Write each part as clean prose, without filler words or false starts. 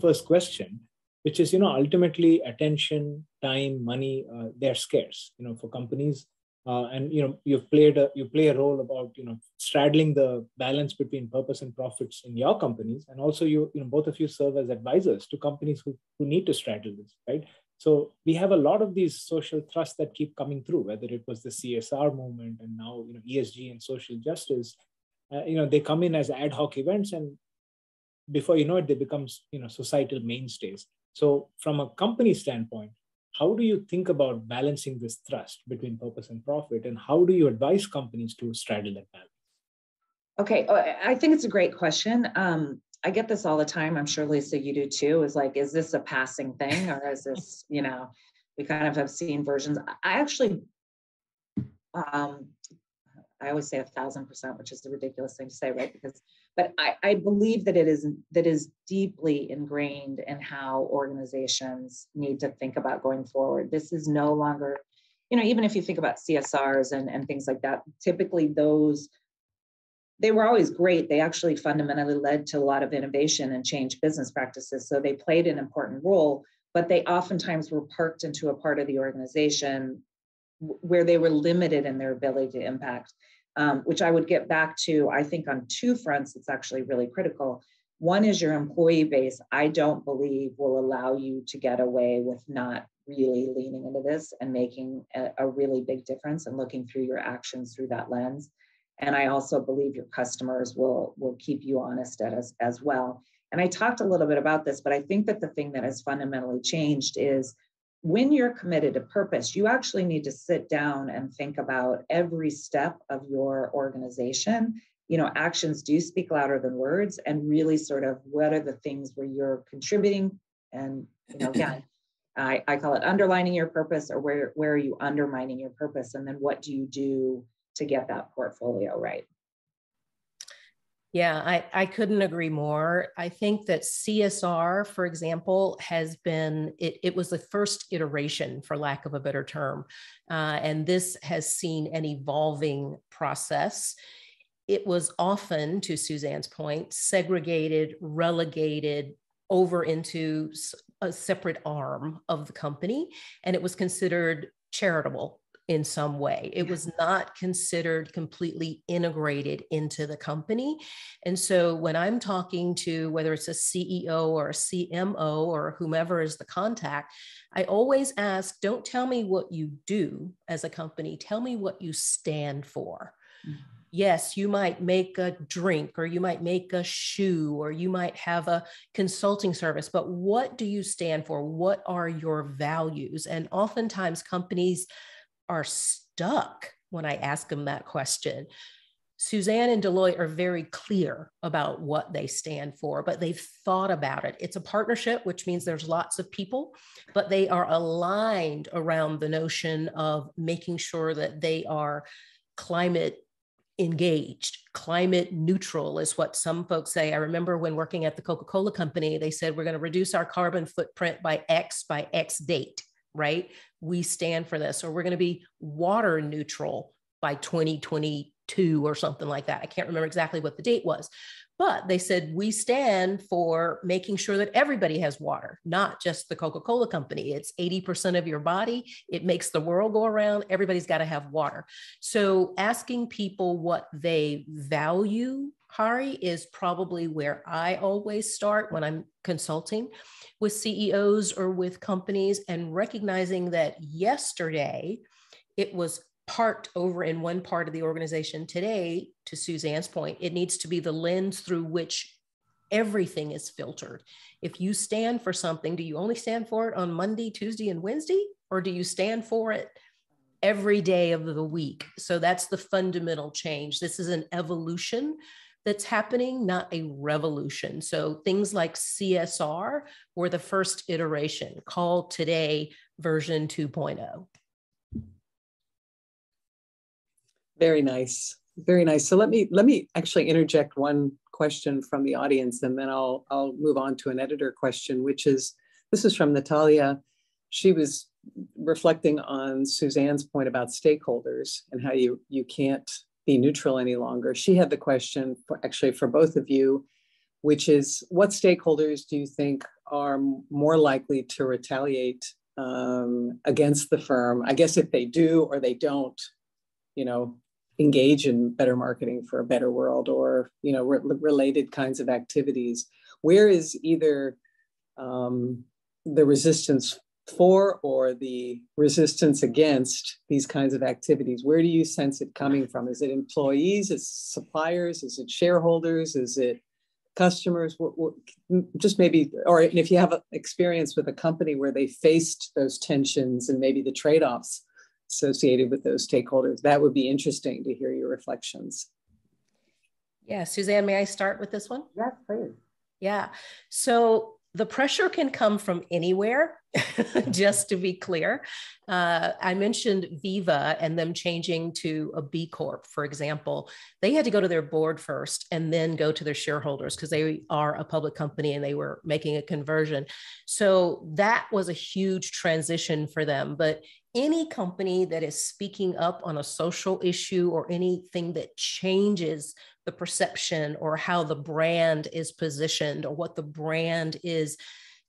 first question, which is, ultimately attention, time, money, they're scarce, for companies. And, you play a role about, straddling the balance between purpose and profits in your companies. And also both of you serve as advisors to companies who need to straddle this, right? So we have a lot of these social thrusts that keep coming through, whether it was the CSR movement and now, ESG and social justice. They come in as ad hoc events, and before you know it, they become, societal mainstays. So from a company standpoint, how do you think about balancing this thrust between purpose and profit, and how do you advise companies to straddle that balance? Okay, I think it's a great question. I get this all the time. I'm sure, Lisa, you do too. Is like, is this a passing thing, or is this, we kind of have seen versions. I actually, I always say 1,000%, which is a ridiculous thing to say, right? But I believe that it is deeply ingrained in how organizations need to think about going forward. This is no longer, even if you think about CSRs and things like that, typically they were always great. They actually fundamentally led to a lot of innovation and change business practices. So they played an important role, but they oftentimes were parked into a part of the organization where they were limited in their ability to impact, which I would get back to, I think on two fronts, it's actually really critical. One is your employee base, I don't believe will allow you to get away with not really leaning into this and making a really big difference and looking through your actions through that lens. And I also believe your customers will keep you honest as well. And I talked a little bit about this, but I think that the thing that has fundamentally changed is when you're committed to purpose, you actually need to sit down and think about every step of your organization. Actions do speak louder than words, and really sort of what are the things where you're contributing. And, again, I call it underlining your purpose, or where are you undermining your purpose? And then what do you do to get that portfolio right? Yeah, I couldn't agree more. I think that CSR, for example, has been, it was the first iteration, for lack of a better term. And this has seen an evolving process. It was often, to Suzanne's point, segregated, relegated over into a separate arm of the company. And it was considered charitable in some way. It was not considered completely integrated into the company. And so when I'm talking to, whether it's a CEO or a CMO or whomever is the contact, I always ask, don't tell me what you do as a company, tell me what you stand for. Mm-hmm. Yes, you might make a drink, or you might make a shoe, or you might have a consulting service, but what do you stand for? What are your values? And oftentimes companies are stuck when I ask them that question. Suzanne and Deloitte are very clear about what they stand for, but they've thought about it. It's a partnership, which means there's lots of people, but they are aligned around the notion of making sure that they are climate engaged. Climate neutral is what some folks say. I remember when working at the Coca-Cola company, they said, we're going to reduce our carbon footprint by X date. Right? We stand for this, or we're going to be water neutral by 2022 or something like that. I can't remember exactly what the date was, but they said, we stand for making sure that everybody has water, not just the Coca-Cola company. It's 80% of your body. It makes the world go around. Everybody's got to have water. So asking people what they value, Hari, is probably where I always start when I'm consulting with CEOs or with companies, and recognizing that yesterday it was parked over in one part of the organization. Today, to Suzanne's point, it needs to be the lens through which everything is filtered. If you stand for something, do you only stand for it on Monday, Tuesday, and Wednesday? Or do you stand for it every day of the week? So that's the fundamental change. This is an evolution that's happening, not a revolution. So things like CSR were the first iteration, called today version 2.0. Very nice. Very nice. So let me actually interject one question from the audience, and then I'll move on to an editor question, which is, this is from Natalia. She was reflecting on Suzanne's point about stakeholders and how you can't be neutral any longer. She had the question for both of you, which is, what stakeholders do you think are more likely to retaliate against the firm, I guess, if they do or they don't, engage in better marketing for a better world, or related kinds of activities? Where is either the resistance for or the resistance against these kinds of activities? Where do you sense it coming from? Is it employees? Is it suppliers? Is it shareholders? Is it customers? Just maybe, or if you have experience with a company where they faced those tensions and maybe the trade-offs associated with those stakeholders, that would be interesting to hear your reflections. Yeah, Suzanne, may I start with this one? Yes, please. Yeah, so the pressure can come from anywhere, just to be clear. I mentioned Viva and them changing to a B Corp, for example. They had to go to their board first and then go to their shareholders because they are a public company and they were making a conversion. So that was a huge transition for them. But any company that is speaking up on a social issue or anything that changes the perception or how the brand is positioned or what the brand is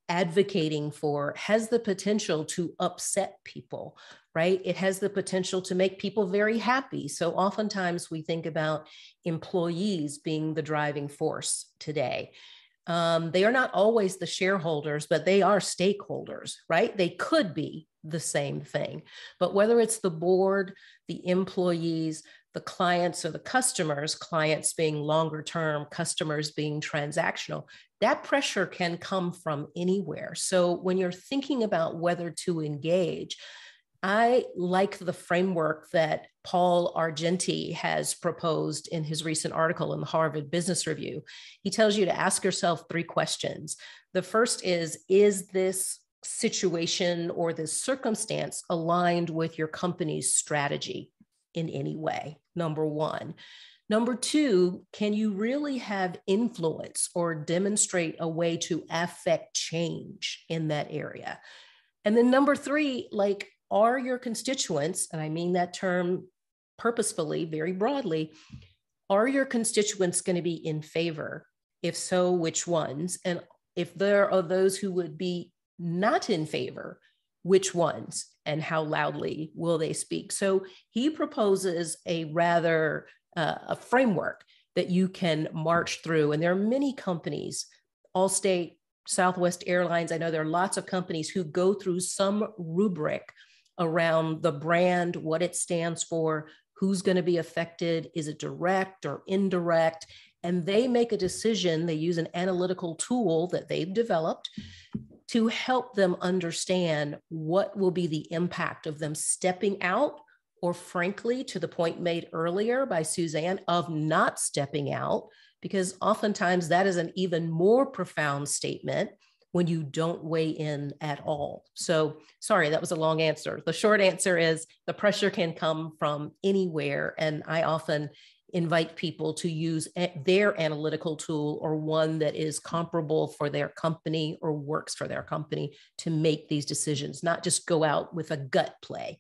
advocating for has the potential to upset people, right? It has the potential to make people very happy. So oftentimes we think about employees being the driving force today. They are not always the shareholders, but they are stakeholders, right? They could be the same thing. But whether it's the board, the employees, the clients, or the customers, clients being longer term, customers being transactional, that pressure can come from anywhere. So when you're thinking about whether to engage, I like the framework that Paul Argenti has proposed in his recent article in the Harvard Business Review. He tells you to ask yourself 3 questions. The first is this situation or this circumstance aligned with your company's strategy in any way? Number 1. Number 2, can you really have influence or demonstrate a way to affect change in that area? And then number 3, are your constituents, and I mean that term purposefully, very broadly, are your constituents going to be in favor? If so, which ones? And if there are those who would be not in favor, which ones and how loudly will they speak? So he proposes a rather a framework that you can march through. And there are many companies, Allstate, Southwest Airlines. I know there are lots of companies who go through some rubric around the brand, what it stands for, who's going to be affected, is it direct or indirect? And they make a decision. They use an analytical tool that they've developed to help them understand what will be the impact of them stepping out, or frankly, to the point made earlier by Suzanne, of not stepping out, because oftentimes that is an even more profound statement when you don't weigh in at all. So sorry, that was a long answer. The short answer is the pressure can come from anywhere. And I often invite people to use their analytical tool or one that is comparable for their company or works for their company to make these decisions, not just go out with a gut play.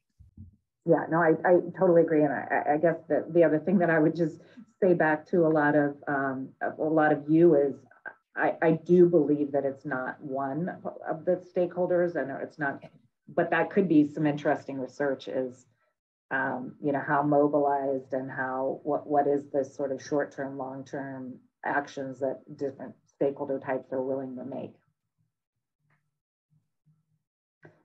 Yeah, no, I totally agree. And I guess that the other thing that I would just say back to a lot of you is I do believe that it's not one of the stakeholders, and it's not, but that could be some interesting research is, how mobilized and what is this sort of short-term, long-term actions that different stakeholder types are willing to make.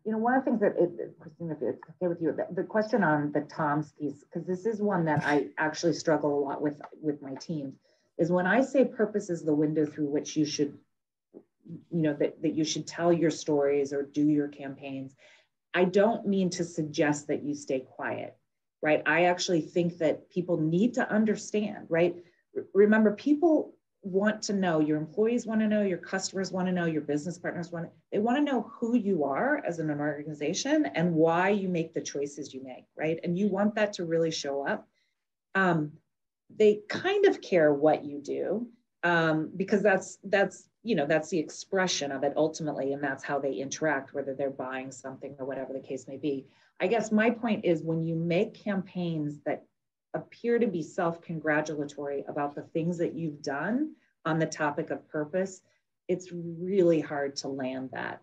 One of the things that, Christine, if it's okay with you, the question on the Tom's piece, because this is one that I actually struggle a lot with my teams, is when I say purpose is the window through which you should, that you should tell your stories or do your campaigns, I don't mean to suggest that you stay quiet, right? I actually think that people need to understand, right? Remember, people want to know, your employees want to know, your customers want to know, your business partners they want to know who you are as an organization and why you make the choices you make, right? And you want that to really show up. They kind of care what you do because that's the expression of it ultimately, and that's how they interact, whether they're buying something or whatever the case may be. I guess my point is when you make campaigns that appear to be self-congratulatory about the things that you've done on the topic of purpose, it's really hard to land that.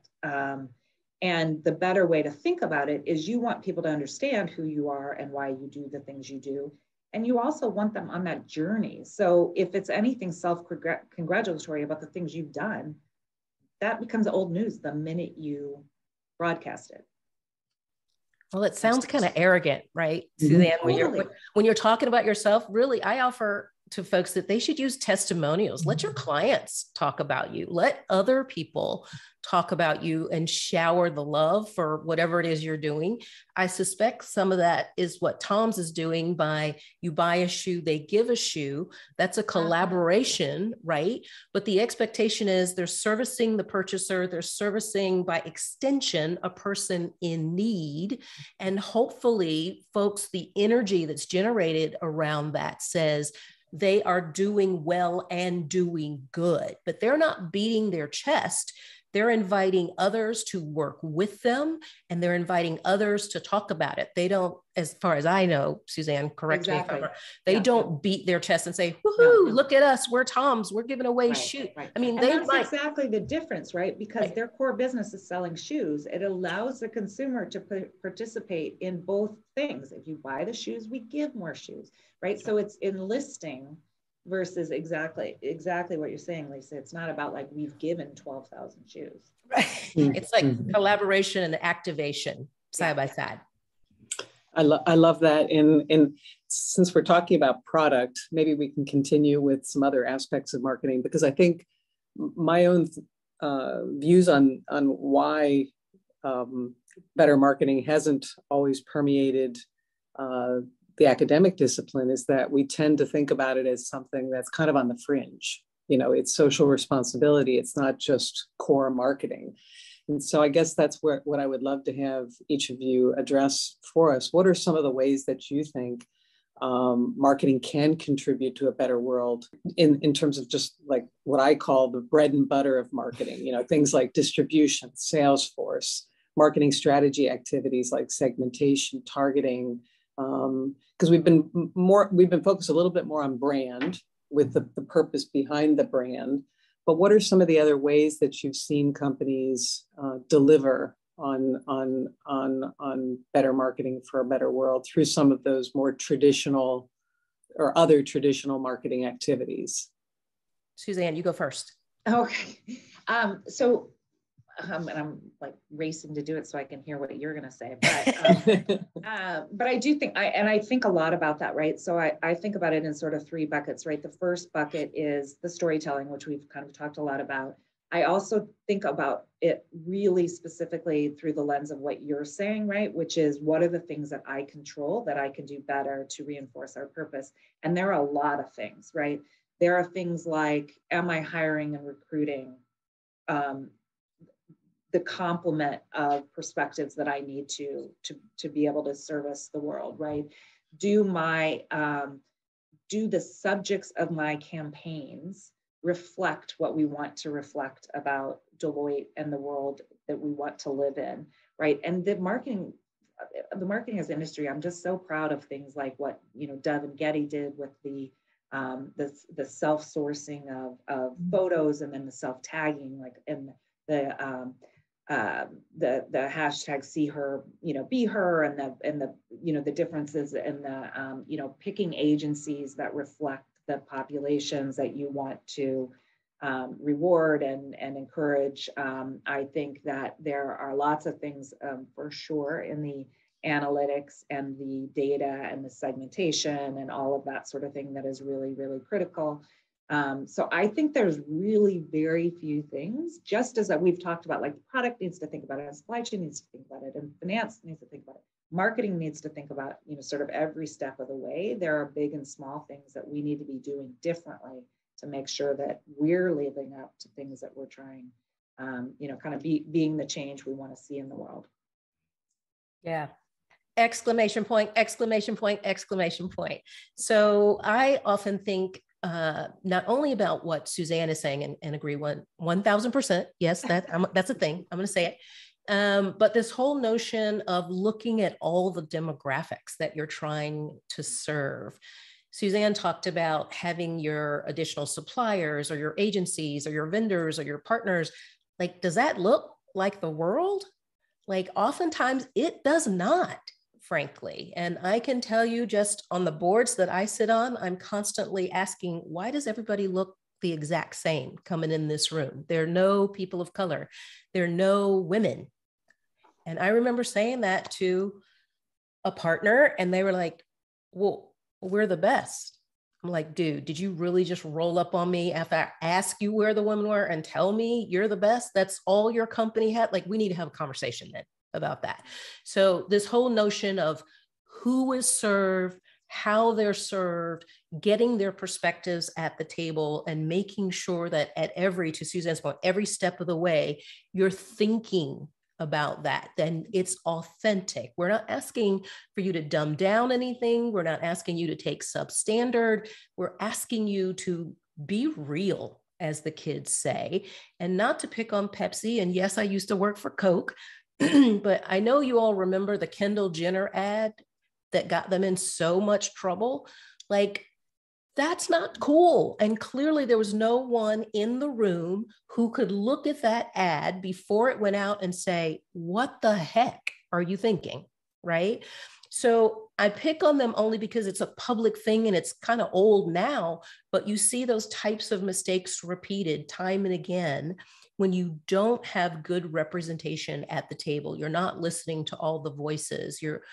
And the better way to think about it is you want people to understand who you are and why you do the things you do. And you also want them on that journey. So if it's anything self-congratulatory about the things you've done, that becomes old news the minute you broadcast it. Well, it sounds kind of arrogant, right, Suzanne? Totally. When you're talking about yourself, really, I offer to folks that they should use testimonials. Let your clients talk about you. Let other people talk about you and shower the love for whatever it is you're doing. I suspect some of that is what Tom's is doing by you buy a shoe, they give a shoe. That's a collaboration, right? But the expectation is they're servicing the purchaser, they're servicing by extension a person in need. And hopefully, folks, the energy that's generated around that says, they are doing well and doing good, but they're not beating their chest. They're inviting others to work with them, and they're inviting others to talk about it. They don't, as far as I know, Suzanne, correct me if I'm wrong, they don't beat their chest and say, woohoo, look at us, we're Toms, we're giving away shoes. I mean, and that's exactly the difference, right? Because their core business is selling shoes. It allows the consumer to participate in both things. If you buy the shoes, we give more shoes, right? So it's enlisting versus exactly what you're saying, Lisa. It's not about like we've given 12,000 shoes. Right. It's like collaboration and activation side by side. I love that. And since we're talking about product, maybe we can continue with some other aspects of marketing, because I think my own views on why better marketing hasn't always permeated the academic discipline is that we tend to think about it as something that's kind of on the fringe. You know, it's social responsibility. It's not just core marketing. And so I guess that's what I would love to have each of you address for us. What are some of the ways that you think marketing can contribute to a better world in terms of just like what I call the bread and butter of marketing, you know, things like distribution, sales force, marketing strategy activities like segmentation, targeting, because we've been focused a little bit more on brand with the purpose behind the brand. But what are some of the other ways that you've seen companies deliver on better marketing for a better world through some of those more traditional or other traditional marketing activities? Suzanne, you go first. Okay. And I'm like racing to do it so I can hear what you're going to say. But I do think, I think a lot about that, right? So I think about it in sort of three buckets, right? The first bucket is the storytelling, which we've kind of talked a lot about. I also think about it really specifically through the lens of what you're saying, right? Which is, what are the things that I control that I can do better to reinforce our purpose? And there are a lot of things, right? There are things like, am I hiring and recruiting the complement of perspectives that I need to be able to service the world, right? Do the subjects of my campaigns reflect what we want to reflect about Deloitte and the world that we want to live in, right? And the marketing as an industry, I'm just so proud of things like what, you know, Dove and Getty did with the self-sourcing of photos, and then the self-tagging, like, and the hashtag see her, you know, be her, and the you know, the differences in the you know, picking agencies that reflect the populations that you want to reward and encourage. I think that there are lots of things for sure in the analytics and the data and the segmentation and all of that sort of thing that is really, really critical. So I think there's really very few things, just as we've talked about, like the product needs to think about it, and supply chain needs to think about it, and finance needs to think about it. Marketing needs to think about, you know, sort of every step of the way. There are big and small things that we need to be doing differently to make sure that we're living up to things that we're trying, you know, kind of being the change we want to see in the world. Yeah. Exclamation point, exclamation point, exclamation point. So I often think not only about what Suzanne is saying and agree 1000%. Yes, that's a thing. I'm going to say it. But this whole notion of looking at all the demographics that you're trying to serve. Suzanne talked about having your additional suppliers or your agencies or your vendors or your partners. Like, does that look like the world? Like, oftentimes it does not, frankly. And I can tell you, just on the boards that I sit on, I'm constantly asking, why does everybody look the exact same coming in this room? There are no people of color. There are no women. And I remember saying that to a partner, and they were like, well, we're the best. I'm like, dude, did you really just roll up on me after I ask you where the women were and tell me you're the best? That's all your company had? Like, we need to have a conversation then about that. So this whole notion of who is served, how they're served, getting their perspectives at the table, and making sure that at to Suzanne's point, every step of the way, you're thinking about that, then it's authentic. We're not asking for you to dumb down anything. We're not asking you to take substandard. We're asking you to be real, as the kids say, and not to pick on Pepsi. And yes, I used to work for Coke, but I know you all remember the Kendall Jenner ad that got them in so much trouble. Like, that's not cool. And clearly there was no one in the room who could look at that ad before it went out and say, what the heck are you thinking? Right? So I pick on them only because it's a public thing and it's kind of old now, but you see those types of mistakes repeated time and again when you don't have good representation at the table. You're not listening to all the voices. You're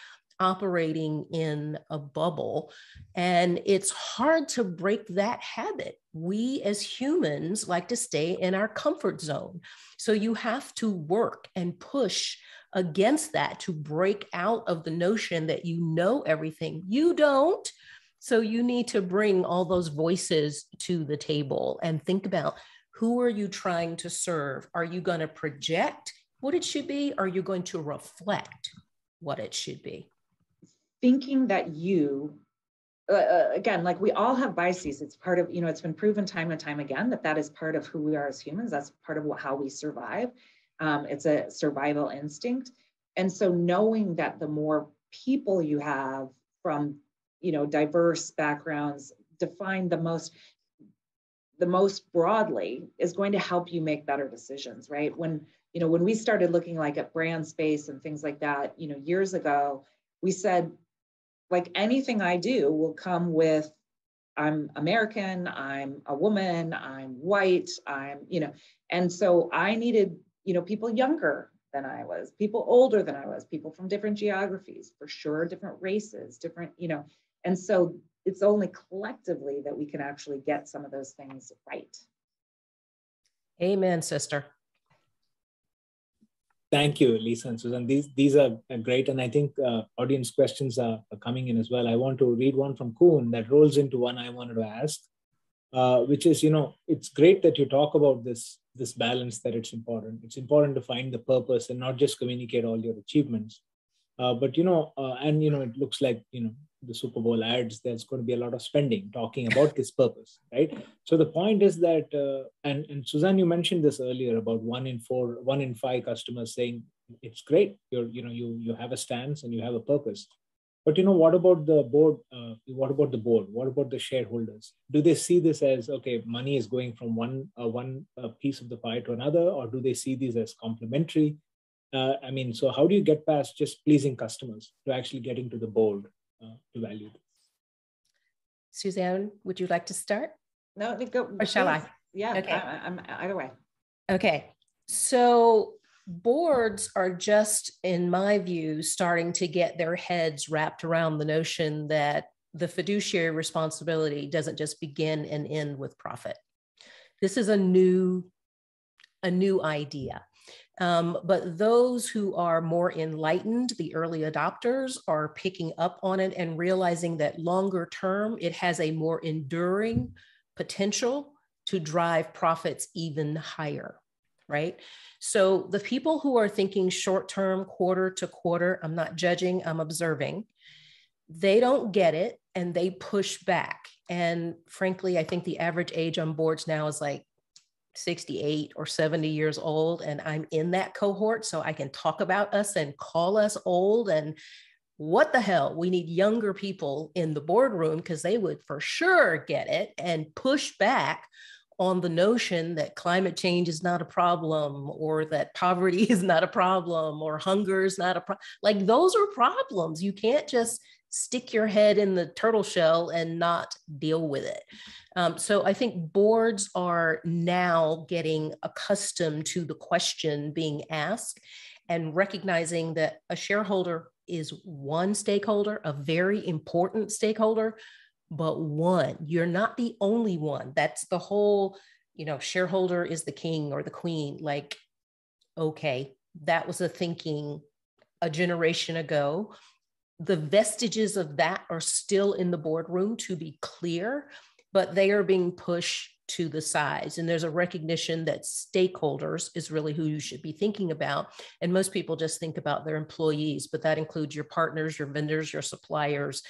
operating in a bubble, and it's hard to break that habit. We as humans like to stay in our comfort zone. So you have to work and push against that to break out of the notion that you know everything. You don't. So you need to bring all those voices to the table and think about, who are you trying to serve? Are you going to project what it should be? Or are you going to reflect what it should be? Thinking that you, again, like, we all have biases. It's part of, it's been proven time and time again that is part of who we are as humans. That's part of how we survive. It's a survival instinct. And so knowing that the more people you have from, diverse backgrounds, defined the most broadly, is going to help you make better decisions, right? When we started looking like at brand space and things like that, years ago, we said, like, anything I do will come with, I'm American, I'm a woman, I'm white, and so I needed, people younger than I was, people older than I was, people from different geographies, for sure, different races, different, and so it's only collectively that we can actually get some of those things right. Amen, sister. Thank you, Lisa and Susan. These are great, and I think audience questions are coming in as well. I want to read one from Koon that rolls into one I wanted to ask, which is, it's great that you talk about this balance, that it's important. It's important to find the purpose and not just communicate all your achievements. But it looks like, the Super Bowl ads, there's going to be a lot of spending talking about this purpose, right? So the point is that, and Suzanne, you mentioned this earlier about 1 in 5 customers saying it's great. You have a stance and you have a purpose. But what about the board? What about the board? What about the shareholders? Do they see this as, okay, money is going from one piece of the pie to another, or do they see these as complementary? So how do you get past just pleasing customers to actually getting to the board to value this? Suzanne, would you like to start? No, go. Or shall I? Yeah, okay. I'm either way. Okay, so boards are just, in my view, starting to get their heads wrapped around the notion that the fiduciary responsibility doesn't just begin and end with profit. This is a new idea. But those who are more enlightened, the early adopters, are picking up on it and realizing that longer term, it has a more enduring potential to drive profits even higher, right? So the people who are thinking short-term, quarter to quarter, I'm not judging, I'm observing, they don't get it and they push back. And frankly, I think the average age on boards now is like 68 or 70 years old, and I'm in that cohort, so I can talk about us and call us old. And what the hell? We need younger people in the boardroom because they would for sure get it and push back on the notion that climate change is not a problem, or that poverty is not a problem, or hunger is not a problem. Like, those are problems. You can't just stick your head in the turtle shell and not deal with it. So I think boards are now getting accustomed to the question being asked and recognizing that a shareholder is one stakeholder, a very important stakeholder, but one. You're not the only one. That's the whole, shareholder is the king or the queen. Like, okay, that was a thinking a generation ago. The vestiges of that are still in the boardroom, to be clear, but they are being pushed to the sides. And there's a recognition that stakeholders is really who you should be thinking about. And most people just think about their employees, but that includes your partners, your vendors, your suppliers,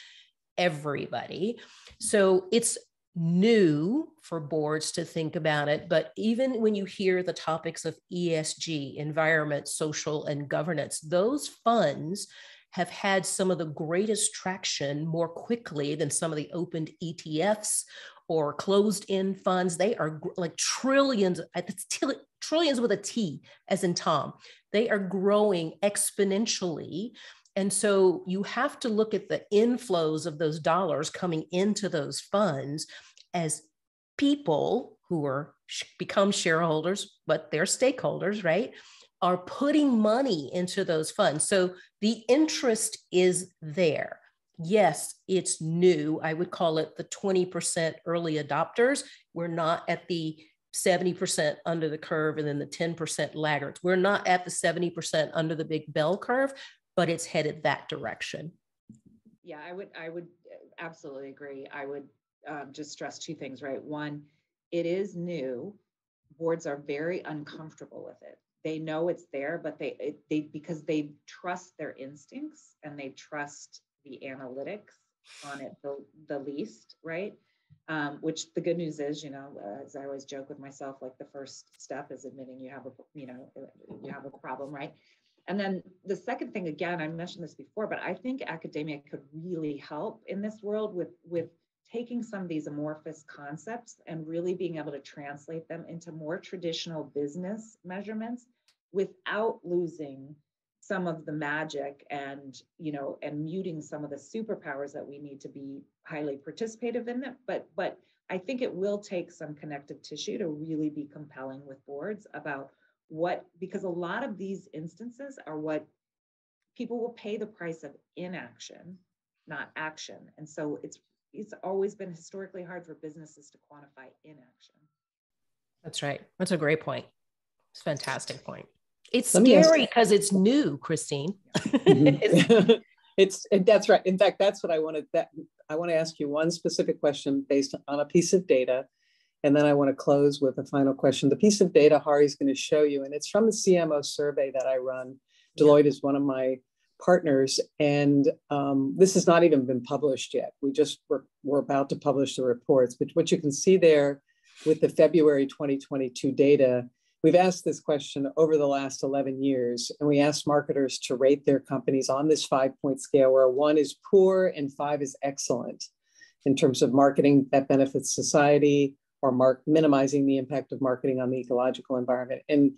everybody. So it's new for boards to think about it. But even when you hear the topics of ESG, environment, social, and governance, those funds have had some of the greatest traction more quickly than some of the opened ETFs or closed-end funds. They are like trillions with a T, as in Tom. They are growing exponentially. And so you have to look at the inflows of those dollars coming into those funds as people who become shareholders, but they're stakeholders, right, are putting money into those funds. So the interest is there. Yes, it's new. I would call it the 20% early adopters. We're not at the 70% under the curve and then the 10% laggards. We're not at the 70% under the big bell curve, but it's headed that direction. Yeah, I would absolutely agree. I would just stress two things, right? One, it is new. Boards are very uncomfortable with it. They know it's there, but they because they trust their instincts and they trust the analytics on it the least, right? Which the good news is, as I always joke with myself, like the first step is admitting you have a problem, right? And then the second thing, again, I mentioned this before, but I think academia could really help in this world with taking some of these amorphous concepts and really being able to translate them into more traditional business measurements without losing some of the magic and muting some of the superpowers that we need to be highly participative in it. But I think it will take some connective tissue to really be compelling with boards about because a lot of these instances are what people will pay the price of inaction, not action. And so it's always been historically hard for businesses to quantify inaction. That's right. That's a great point. It's a fantastic point. It's scary because it's new, Christine. That's right. In fact, that's what I wanted. I want to ask you one specific question based on a piece of data, and then I want to close with a final question. The piece of data Hari's going to show you, and it's from the CMO survey that I run. Deloitte is one of my partners, and this has not even been published yet. We're about to publish the reports, but what you can see there with the February 2022 data, we've asked this question over the last 11 years, and we asked marketers to rate their companies on this 5-point scale where 1 is poor and 5 is excellent in terms of marketing that benefits society or minimizing the impact of marketing on the ecological environment. And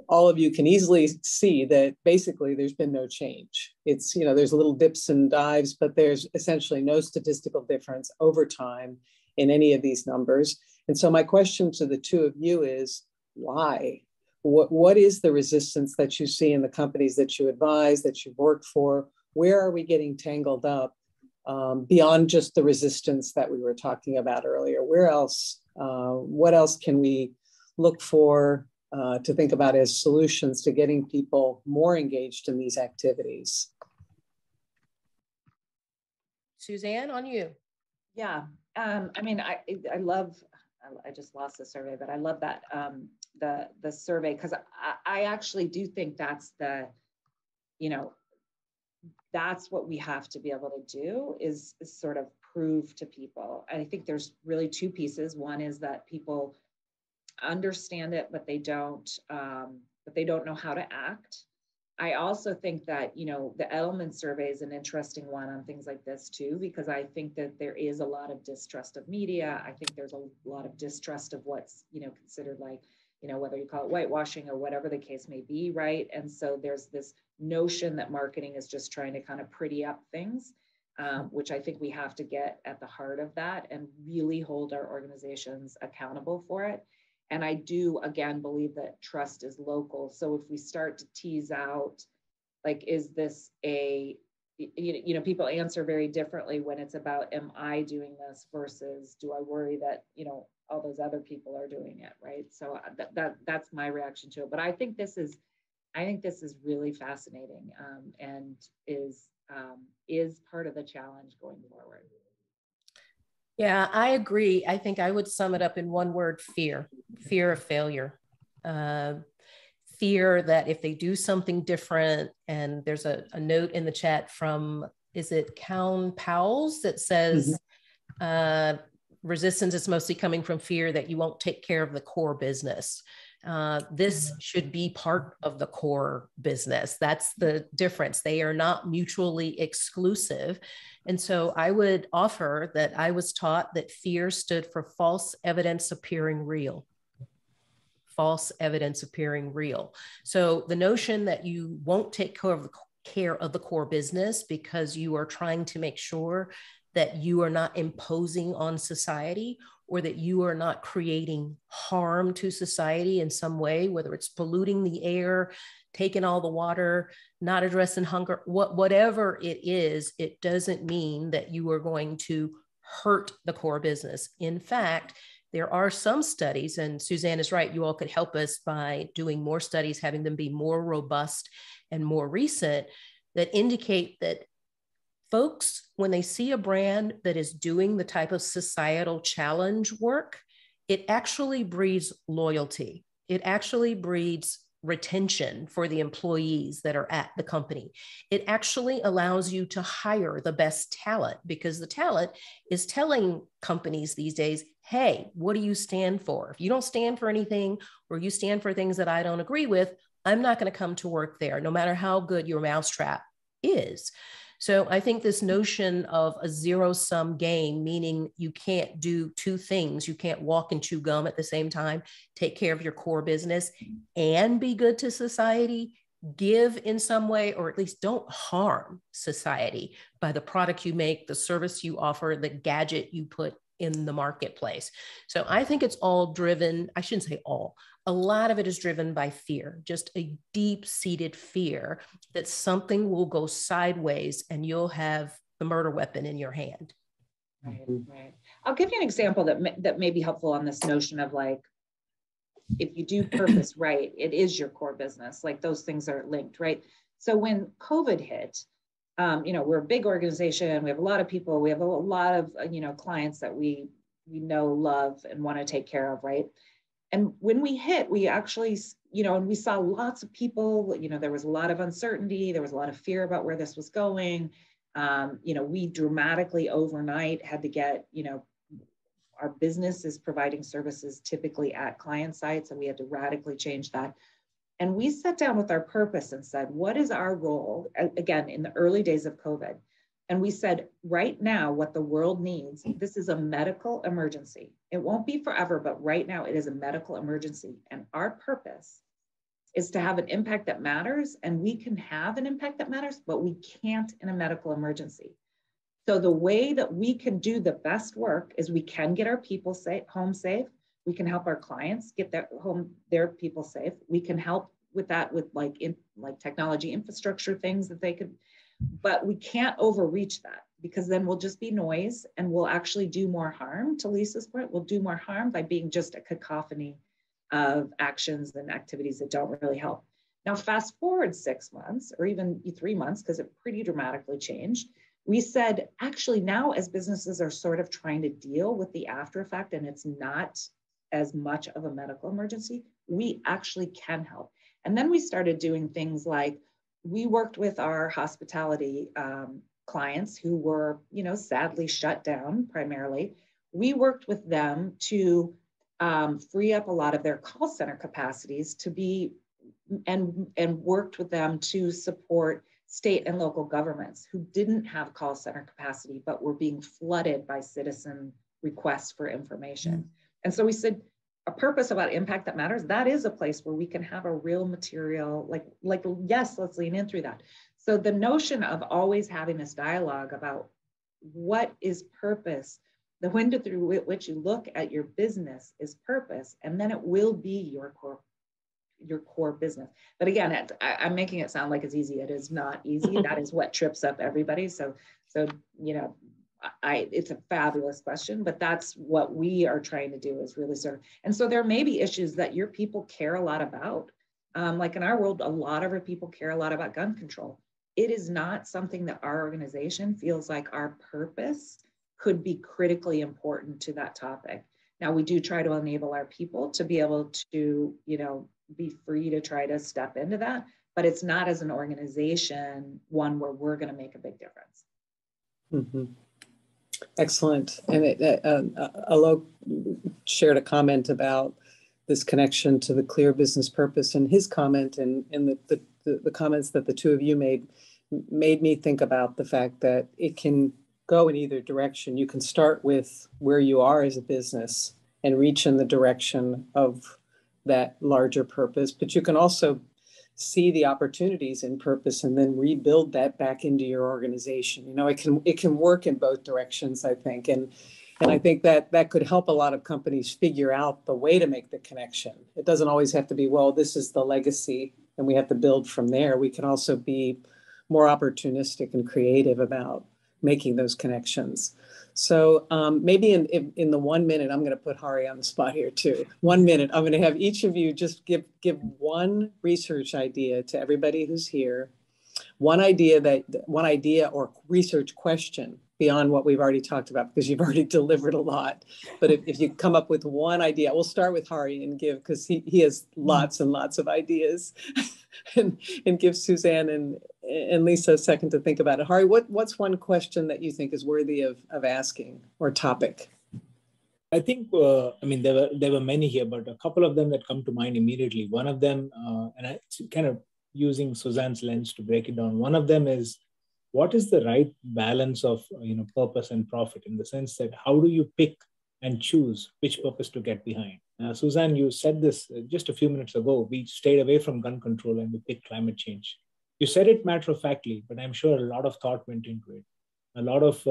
all of you can easily see that basically there's been no change. It's, there's little dips and dives, but there's essentially no statistical difference over time in any of these numbers. And so my question to the two of you is, why? What is the resistance that you see in the companies that you advise, that you've worked for? Where are we getting tangled up beyond just the resistance that we were talking about earlier? Where else? What else can we look for to think about as solutions to getting people more engaged in these activities? Suzanne, on you. Yeah, I love. I just lost the survey, but I love that the survey, because I actually do think that's that's what we have to be able to do is sort of prove to people. And I think there's really two pieces. One is that people understand it, but they don't know how to act. I also think that, you know, the Edelman survey is an interesting one on things like this too, because I think that there is a lot of distrust of media. I think there's a lot of distrust of what's, you know, considered like, you know, whether you call it whitewashing or whatever the case may be, right? And so there's this notion that marketing is just trying to kind of pretty up things, which I think we have to get at the heart of that and really hold our organizations accountable for it. And I do, again, believe that trust is local. So if we start to tease out, like, is this a, you know, people answer very differently when it's about, am I doing this versus do I worry that, you know, all those other people are doing it, right? So that's my reaction to it. But I think this is really fascinating, and is part of the challenge going forward. Yeah, I agree. I think I would sum it up in one word: fear of failure. Fear that if they do something different, and there's a note in the chat from, is it Cown Powell's, that says, resistance is mostly coming from fear that you won't take care of the core business. This should be part of the core business. That's the difference. They are not mutually exclusive. And so I would offer that I was taught that fear stood for false evidence appearing real. False evidence appearing real. So the notion that you won't take care of the core business because you are trying to make sure that you are not imposing on society, or that you are not creating harm to society in some way, whether it's polluting the air, taking all the water, not addressing hunger, whatever it is, it doesn't mean that you are going to hurt the core business. In fact, there are some studies, and Suzanne is right, you all could help us by doing more studies, having them be more robust and more recent, that indicate that folks, when they see a brand that is doing the type of societal challenge work, it actually breeds loyalty. It actually breeds retention for the employees that are at the company. It actually allows you to hire the best talent, because the talent is telling companies these days, hey, what do you stand for? If you don't stand for anything, or you stand for things that I don't agree with, I'm not going to come to work there, no matter how good your mousetrap is. So I think this notion of a zero-sum game, meaning you can't do two things. You can't walk and chew gum at the same time, take care of your core business and be good to society, give in some way, or at least don't harm society by the product you make, the service you offer, the gadget you put in the marketplace. So I think it's all driven, I shouldn't say all, a lot of it is driven by fear, just a deep-seated fear that something will go sideways and you'll have the murder weapon in your hand. Right, right. I'll give you an example that may be helpful on this notion of, like, if you do purpose right, it is your core business. Like, those things are linked, right? So when COVID hit, you know, we're a big organization. We have a lot of people. We have a lot of, you know, clients that we know, love, and want to take care of, right? And when we hit, we actually, you know, and we saw lots of people, you know, there was a lot of uncertainty. There was a lot of fear about where this was going. You know, we dramatically overnight had to get, you know, our business is providing services typically at client sites, and we had to radically change that. And we sat down with our purpose and said, what is our role? Again, in the early days of COVID. And we said, right now, what the world needs, this is a medical emergency. It won't be forever, but right now it is a medical emergency. And our purpose is to have an impact that matters. And we can have an impact that matters, but we can't in a medical emergency. So the way that we can do the best work is we can get our people safe, home safe. We can help our clients get their people safe. We can help with that with like technology infrastructure things that they could, but we can't overreach that, because then we'll just be noise and we'll actually do more harm. To Lisa's point, we'll do more harm by being just a cacophony of actions and activities that don't really help. Now, fast forward 6 months or even 3 months, because it pretty dramatically changed. We said, actually, now as businesses are sort of trying to deal with the after effect, and it's not as much of a medical emergency, we actually can help. And then we started doing things like, we worked with our hospitality clients who were, you know, sadly shut down primarily. We worked with them to free up a lot of their call center capacities to be and worked with them to support state and local governments who didn't have call center capacity, but were being flooded by citizen requests for information. And so we said, a purpose about impact that matters, that is a place where we can have a real material, like yes, let's lean in through that. So the notion of always having this dialogue about what is purpose, the window through which you look at your business is purpose, and then it will be your core business. But again, I'm making it sound like it's easy. It is not easy. That is what trips up everybody. So you know, it's a fabulous question, but that's what we are trying to do, is really sort of, and so there may be issues that your people care a lot about. Like in our world, a lot of our people care a lot about gun control. It is not something that our organization feels like our purpose could be critically important to that topic. Now, we do try to enable our people to be able to, you know, be free to try to step into that, but it's not, as an organization, one where we're going to make a big difference. Mm-hmm. Excellent. And Alok shared a comment about this connection to the clear business purpose, and his comment and the comments that the two of you made me think about the fact that it can go in either direction. You can start with where you are as a business and reach in the direction of that larger purpose, but you can also see the opportunities in purpose and then rebuild that back into your organization. You know, it can work in both directions, I think. And I think that could help a lot of companies figure out the way to make the connection. It doesn't always have to be, well, this is the legacy and we have to build from there. We can also be more opportunistic and creative about making those connections. So maybe in the 1 minute, I'm going to put Hari on the spot here too. 1 minute, I'm going to have each of you just give one research idea to everybody who's here. One idea or research question beyond what we've already talked about, because you've already delivered a lot. But if you come up with one idea, we'll start with Hari and give, because he has lots and lots of ideas, and give Suzanne and Lisa a second to think about it. Hari, what's one question that you think is worthy of asking, or topic? I think, I mean, there were many here, but a couple of them that come to mind immediately. One of them, and I kind of using Suzanne's lens to break it down. One of them is, what is the right balance of, you know, purpose and profit, in the sense that how do you pick and choose which purpose to get behind? Suzanne, you said this just a few minutes ago. We stayed away from gun control and we picked climate change. You said it matter-of-factly, but I'm sure a lot of thought went into it. A lot of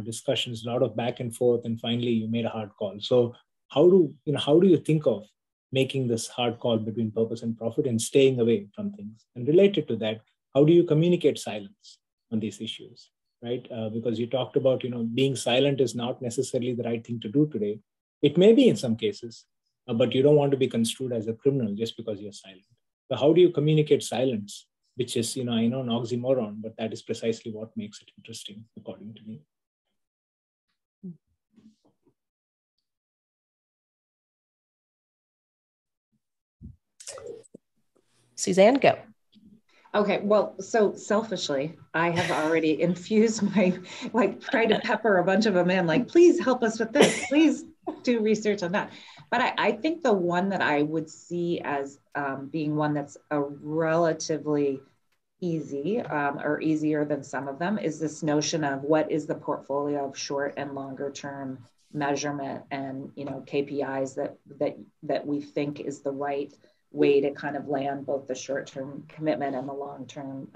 discussions, a lot of back and forth, and finally you made a hard call. So how do you think of making this hard call between purpose and profit and staying away from things? And related to that, how do you communicate silence on these issues, right? Because you talked about, being silent is not necessarily the right thing to do today. It may be in some cases, but you don't want to be construed as a criminal just because you're silent. So how do you communicate silence? Which is, I know an oxymoron, but that is precisely what makes it interesting, according to me. Suzanne, go. Okay, well, so selfishly, I have already infused tried to pepper a bunch of them in, please help us with this, please do research on that. But I think the one that I would see as being one that's a relatively easy or easier than some of them is this notion of what is the portfolio of short and longer term measurement and KPIs that we think is the right way to kind of land both the short-term commitment and the long-term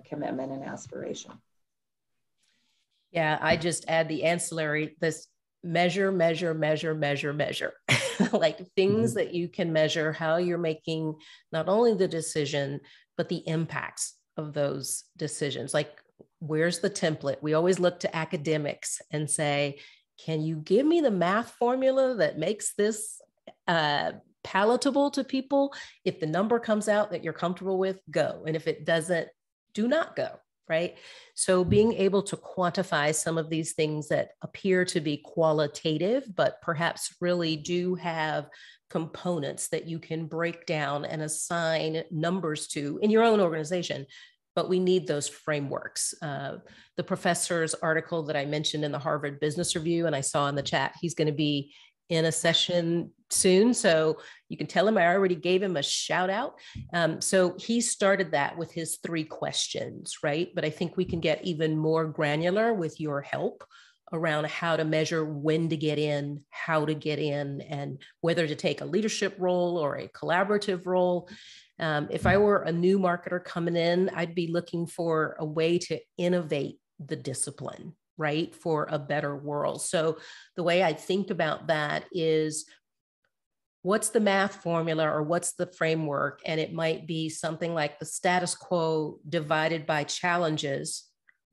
commitment and aspiration. Yeah, I just add the ancillary, this measure, like things that you can measure, how you're making not only the decision, but the impacts of those decisions. Like, where's the template? We always look to academics and say, can you give me the math formula that makes this palatable to people? If the number comes out that you're comfortable with, go. And if it doesn't, do not go, right? So being able to quantify some of these things that appear to be qualitative, but perhaps really do have components that you can break down and assign numbers to in your own organization. But we need those frameworks. The professor's article that I mentioned in the Harvard Business Review, and I saw in the chat, he's going to be in a session soon. So you can tell him I already gave him a shout out. So he started that with his 3 questions, right? But I think we can get even more granular with your help around how to measure when to get in, how to get in, and whether to take a leadership role or a collaborative role. If I were a new marketer coming in, I'd be looking for a way to innovate the discipline, right, for a better world. So the way I think about that is, what's the math formula or what's the framework? And it might be something like the status quo divided by challenges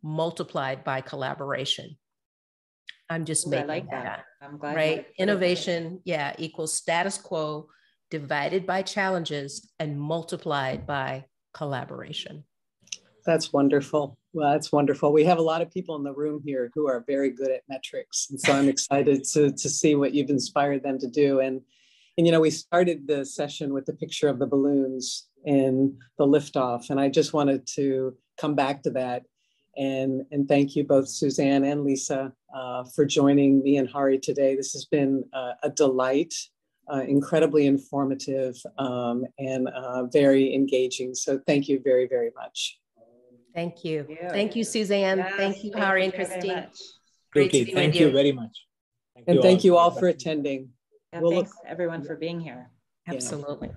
multiplied by collaboration. I'm just making like that up. I'm glad. Right? Innovation, yeah, equals status quo divided by challenges and multiplied by collaboration. That's wonderful. Well, that's wonderful. We have a lot of people in the room here who are very good at metrics. And so I'm excited to see what you've inspired them to do. And you know, we started the session with the picture of the balloons and the liftoff. And I just wanted to come back to that and thank you both, Suzanne and Lisa, for joining me and Hari today. This has been a delight, incredibly informative, and very engaging. So thank you very, very much. Thank you. Thank you, Suzanne. Yes, thank you, Hari and Christine. Great to be with you very much. Thank you all for attending. Yeah, thanks everyone for being here. Absolutely.